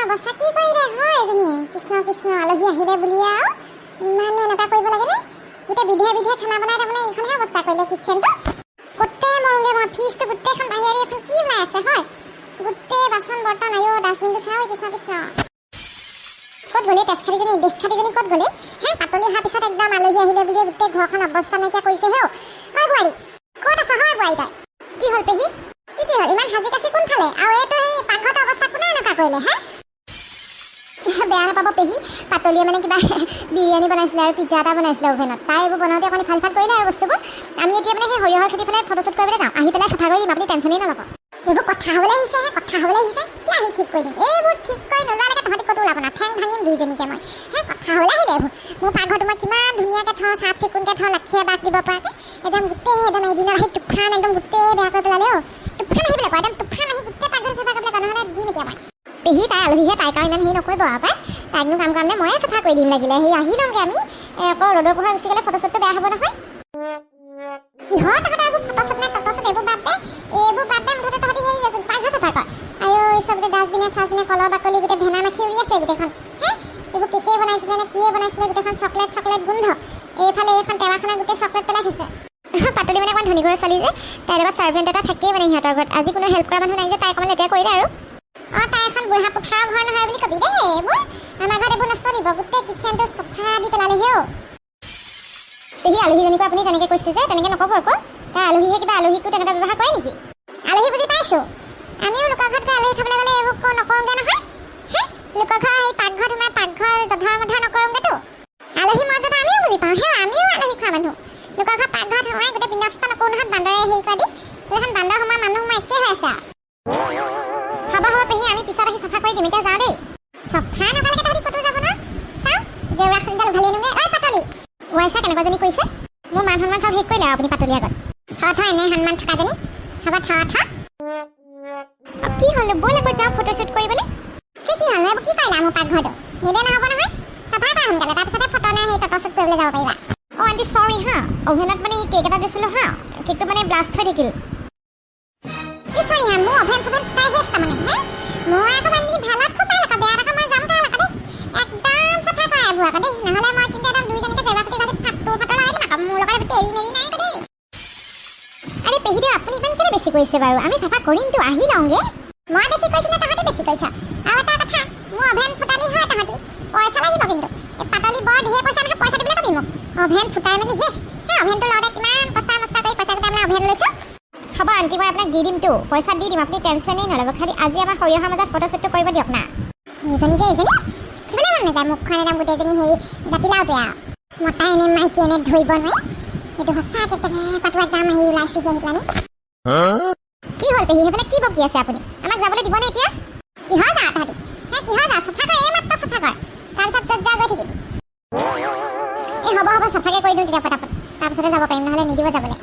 অৱস্থা কি কৰিলে হয় এজনীয়ে কৃষ্ণ কৃষ্ণ আলহী আহিলে বুলি আৰু ইমান এনেকুৱা কৰিব লাগে নে গোটেই বিধে বিধে খানা বনাই তাৰমানে এইখনহে অৱস্থা কৰিলে কিটচেনটো গোটেই মৰুগে মই ফ্ৰিজটো গোটেইখন বাহিৰে এখন কি ওলাই আছে হয় গোটেই বাচন বৰ্তন আয়ো ডাষ্টবিনটো চাওঁ কৃষ্ণ কৃষ্ণ ক'ত গ'লে তেজখাতিজনী দেশখাতিজনী ক'ত গ'লে হে পাতলি অহাৰ পিছত একদম আলহী আহিলে বুলি গোটেই ঘৰখন অৱস্থা নাইকিয়া কৰিছে হেও হয় বোৱাৰী ক'ত আছা হয় বোৱাৰী তাই কি হ'ল পেহী কি হ'ল ইমান সাজি কাচি কোনফালে আৰু এইটো সেই পাকঘৰটোৰ অৱস্থা কোনে এনেকুৱা কৰিলে হে বেয়া নাপাব পেহী পাতলিয়ে মানে কিবা বিৰিয়ানী বনাইছিলে আৰু পিজ্জা এটা বনাইছিলে অভেনত তাই এইবোৰ বনাওঁতে অকণ ইফাল সিফাল কৰিলে আৰু বস্তুবোৰ আমি এতিয়া মানে সেই সৰিয়হৰ খেতি পেলাই ফটোশ্বুট কৰিবলৈ যাওঁ আহি পেলাই চাফা কৰি দিম আপুনি টেনশ্যনেই নল'ব এইবোৰ কথা হ'বলৈ আহিছে কি আহি ঠিক কৰি দিম এইবোৰ ঠিক কৰি নোলোৱালৈকে তহঁতি ক'তো ওলাব না ঠেং ভাঙিম দুইজনীকে মই কথা হ'লে আহিলে এইবোৰ মোৰ পাকঘৰটো মই কিমান ধুনীয়াকৈ থওঁ চাফ চিকুণকৈ থওঁ লাক্ষীয়ে বাক দিব পৰাকৈ একদম গোটেই একদম এদিনত আহি তুফান একদম গোটেই বেয়া কৰি পেলালে তুফান আহিবলৈ কয় একদম তুফান আহি গোটেই পাকঘৰ চাফা কৰিবলৈ কয় নহ'লে দিম এতিয়া মই পেহী তাই আলহীহে তাইক আৰু ইমান হেৰি নকৰিব আৰু পাই তাইকনো কাম কাৰণে ময়ে চাফা কৰি দিম লাগিলে সেই আহি লওঁগৈ আমি আকৌ ৰ'দৰ পোহৰ গুচি গ'লে ফটোশ্বুটটো বেয়া হ'ব নহয় কিহৰ তহঁতে এইবোৰ ফটোশ্বুট নে ফটোশ্বুট এইবোৰ বাদ দে মুঠতে তহঁতি হেৰি আছে পাকঘৰ চাফা কৰ আৰু চব গোটেই ডাষ্টবিনে চাষ্টবিনে কলৰ বাকলি গোটেই ভেনা মাখি উৰি আছে গোটেইখন এইবোৰ কেকে বনাইছিলে নে কিয়ে বনাইছিলে গোটেইখন চকলেট গোন্ধ এইফালে এইখন টেৱাখনত গোটেই চকলেট পেলাই থৈছে পাতলি মানে অকণমান ধনী ঘৰৰ ছোৱালী যে তাইৰ লগত চাৰ্ভেণ্ট এটা থাকেই মানে সিহঁতৰ ঘৰত আজি কোনো হেল্প কৰা মানুহ নাই যে তাই অকণমান লেতেৰা কৰিলে আৰু তাই এখন বুঢ়া পথাৰৰ ঘৰ নহয় বুলি কবি দেই এইবোৰ আমাৰ ঘৰত এইবোৰ নচলিব গোটেই কিটচেনটো চফা দি পেলালে হেও পেহী আলহীজনীকো আপুনি তেনেকৈ কৈছে যে তেনেকৈ নক'ব আকৌ তাই আলহীহে কিবা আলহীকো তেনেকুৱা ব্যৱহাৰ কৰে নেকি আলহী বুজি পাইছোঁ আমিও লোকৰ ঘৰত গৈ আলহী খাবলৈ গ'লে এইবোৰ নকৰোঁগৈ নহয় লোকৰ ঘৰ সেই পাকঘৰ তোমাৰ পাকঘৰ জধৰ মধৰ নকৰোঁগৈতো আলহী মৰ্যাদা আমিও বুজি পাওঁ আমিও আলহী খোৱা মানুহ লোকৰ ঘৰ পাকঘৰত সোমাই গোটেই বিনষ্ট নকৰোঁ নহয় বান্দৰে হেৰি কৰি দি গোটেইখন বান্দৰ সোমোৱা মানুহ সোমাই একেই হৈ আছে হ'ব পেহী আমি পিছত আহি চাফা কৰি দিম এতিয়া যাওঁ দেই চফা নকৰালৈকে তহঁতি ক'তো যাব ন চাওঁ জেউৰা খুন্দাল উঘালি আনোগৈ ঐ পাতলি ৱাইফে কেনেকুৱাজনী কৰিছে মোৰ মান সন্মান চব শেষ কৰিলে আৰু আপুনি পাতলি আগত থ এনে সন্মান থকাজনী হ'ব থ কি হ'ল ব'ল আকৌ যাওঁ ফটোশ্বুট কৰিবলৈ কি হ'ল এইবোৰ কি কৰিলা মোৰ পাকঘৰটো সেইদে নহ'ব নহয় চাফা কৰা সোনকালে তাৰপিছতে ফটো নে সেই ফটোশ্বুট কৰিবলৈ যাব পাৰিবা আণ্টি চৰি অভেনত মানে কেক এটা দিছিলোঁ কেকটো মানে ব্লাষ্ট হৈ থাকিল কি চৰি মোৰ অভেন চভেন ফুটাই শেষ তাৰমানে মই আকৌ মানুহজনী ভালত খুব ভাল আকৌ বেয়া দেখা মই যাম তাৰ আকৌ দেই একদম চাফা কৰা এইবোৰ আকৌ দেই নহ'লে মই কিন্তু একদম দুইজনীকে জেউৰা খুটি গাঁঠি ফাটৰ লাগি দিম আকৌ মোৰ লগত তেৰি মেলি নাই আকৌ দেই আৰে পেহী দেউ আপুনি ইমান কেলে বেছি কৰিছে বাৰু আমি চাফা কৰিমতো আহি লওঁগৈ মই বেছি কৰিছোঁ নে তহঁতি বেছি কৰিছ আৰু এটা কথা মোৰ অভেন ফুটালি হয় তহঁতি পইচা লাগিব কিন্তু এই পাতলি বৰ ধেৰ পইচা নহয় পইচা দিবলৈ কবি মোক অভেন ফুটাই মেলি শেষ অভেনটো লওঁতে কিমান কষ্ট মষ্ট কৰি পইচা গোটাই অভেন লৈছোঁ হ'ব আণ্টি মই আপোনাক দি দিমতো পইচা দি দিম আপুনি টেনশ্যনেই নল'ব খালি আজি আমাৰ সৰিয়হৰ মাজত ফটোশ্বুটটো কৰিব দিয়ক না এইজনী কিবলৈ মন নাযায় মুখখন একদম গোটেইজনী হেৰি জাতিলাওতে আৰু মতা এনে মাইকী এনে ধৰিব নোৱাৰি সেইটো সঁচাকৈ কেনেকুৱাটো একদম আহি ওলাইছেহি আহি পেলানি কি হ'ল পেহী সেইফালে কি বকি আছে আপুনি আমাক যাবলৈ দিবনে এতিয়া কিহৰ যা তহঁতি কিহৰ যা চাফা কৰ এইমাত্ৰ চাফা কৰ তাৰপিছত য'ত যা গৈ থাকিম এই হ'ব চাফাকৈ কৰি দিওঁ তেতিয়া ফটাফট তাৰপিছতে যাব পাৰিম নহ'লে নিদিব যাবলৈ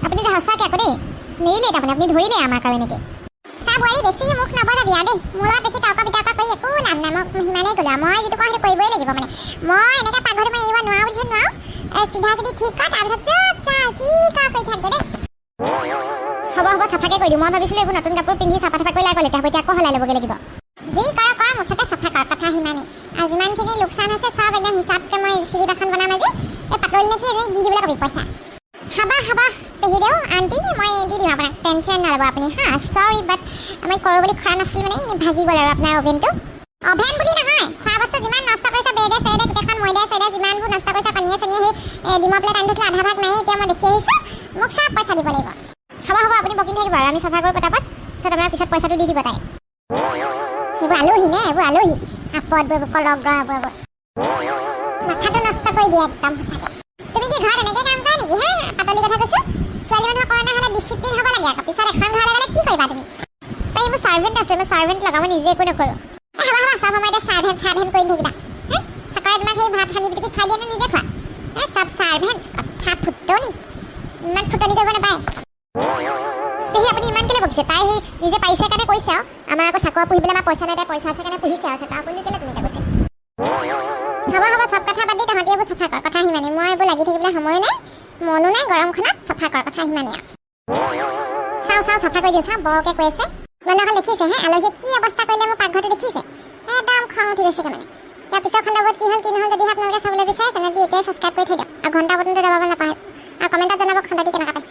আপুনি যে সঁচাকৈ আকৌ দেই নেৰিলে আপুনি ধৰিলে আমাক আৰু এনেকৈ চা বোৱাৰী বেছি মুখ নবজাবি আৰু দেই মোৰ লগত বেছি তৰ্ক বিতৰ্ক কৰি একো লাভ নাই মই সিমানেই ক'লোঁ মই যিটো কওঁ সেইটো কৰিবই লাগিব মানে মই এনেকৈ পাকঘৰটো মই এৰিব নোৱাৰোঁ বুলিছোঁ নোৱাৰোঁ চিধা চিধি ঠিক কৰ তাৰপিছত য'ত যা যি কৰ কৰি থাকে দেই হ'ব চাফাকৈ কৰি দিওঁ মই ভাবিছিলোঁ এইবোৰ নতুন কাপোৰ পিন্ধি চাফা কৰি লৈ গ'লে এতিয়া আকৌ সলাই ল'বগৈ লাগিব যি কৰ মুঠতে চাফা কৰ কথা সিমানেই আৰু যিমানখিনি লোকচান হৈছে চব একদম হিচাপকৈ মই চিৰিপ এখন বনাম আজি এই পাতলি নেকি এজনী দি দিবলৈ কবি পইচা হাবা পেহী দেউ আণ্টি মই দি দিম আপোনাক টেনশ্যন নল'ব আপুনি চৰি বাট মই কৰোঁ বুলি খোৱা নাছিল মানে এনেই ভাগি গ'ল আৰু আপোনাৰ অভেনটো অভেন বুলি নহয় খোৱা বস্তু যিমান নষ্ট কৰিছে বেডে চেডে গোটেইখন ময়দা চয়দা যিমানবোৰ নষ্ট কৰিছে পানীয়ে চানীয়ে সেই ডিমৰ প্লেট আনি থৈছিলোঁ আধা ভাগ নাই এতিয়া মই দেখি আহিছোঁ মোক চব পইচা দিব লাগিব হ'ব আপুনি বকি থাকিব আৰু আমি চাফা কৰোঁ পটাপট পিছত আপোনাৰ পিছত পইচাটো দি দিব তাই এইবোৰ আলহী নে এইবোৰ আলহী আপদ কলগ্ৰহ এইবোৰ মাথাটো নষ্ট কৰি দিয়ে একদম সঁচাকৈ তুমি কি ঘৰত এনেকৈ কাম কৰা নেকি পাতলি কথা কৈছোঁ ছোৱালী মানুহৰ কাৰণে হ'লে ডিচিপ্লিন হ'ব লাগে আকৌ পিছত এখন ঘৰলৈ গ'লে কি কৰিবা তুমি মোৰ চাৰ্ভেণ্ট আছে মই চাৰ্ভেণ্ট লগাব নিজে একো নকৰোঁ হ'ব চব সময় এতিয়া চাৰ্ভেণ্ট কৰি থাকিবা চাকৰি তোমাক সেই ভাত সানি পিটিকি খাই দিয়ে নে নিজে খোৱা চব চাৰ্ভেণ্ট কথা ফুটনি ইমান ফুটনি কৰিব নাপায় পেহী আপুনি ইমান কেলৈ বকিছে তাই সেই নিজে পাৰিছে কাৰণে কৈছে আৰু আমাৰ আকৌ চাকৰি পুহিবলৈ আমাৰ পইচা নাই তাই পইচা আছে কাৰণে পুহিছে আৰু আপুনি কেলৈ তেনেকৈ কৈছে হ'ব চব কথা পাতি তহঁতি এইবোৰ চাফা কৰ কথা সিমানেই মই এইবোৰ লাগি থাকিবলৈ সময় নাই মনো নাই গৰমখনত চাফা কৰ কথা সিমানেই চাওঁ চাফা কৰি দিওঁ চাওঁ বৰকৈ কৈ আছে মানুহসকল দেখিছে আলহীয়ে কি অৱস্থা কৰিলে মোৰ পাকঘৰটো দেখিছে একদম খং উঠি গৈছেগৈ মানে। ইয়াৰ পিছৰ খণ্ডবোৰত কি হ'ল কি নহ'ল যদিহে আপোনালোকে চাবলৈ বিচাৰে চেনেলটি এতিয়াই ছাবস্ক্ৰাইব কৰি থৈ দিয়ক আৰু ঘণ্টা বটনটো দবাব নাপাহৰিব আৰু কমেণ্টত জনাব খণ্ডটি কেনেকুৱা পাইছে।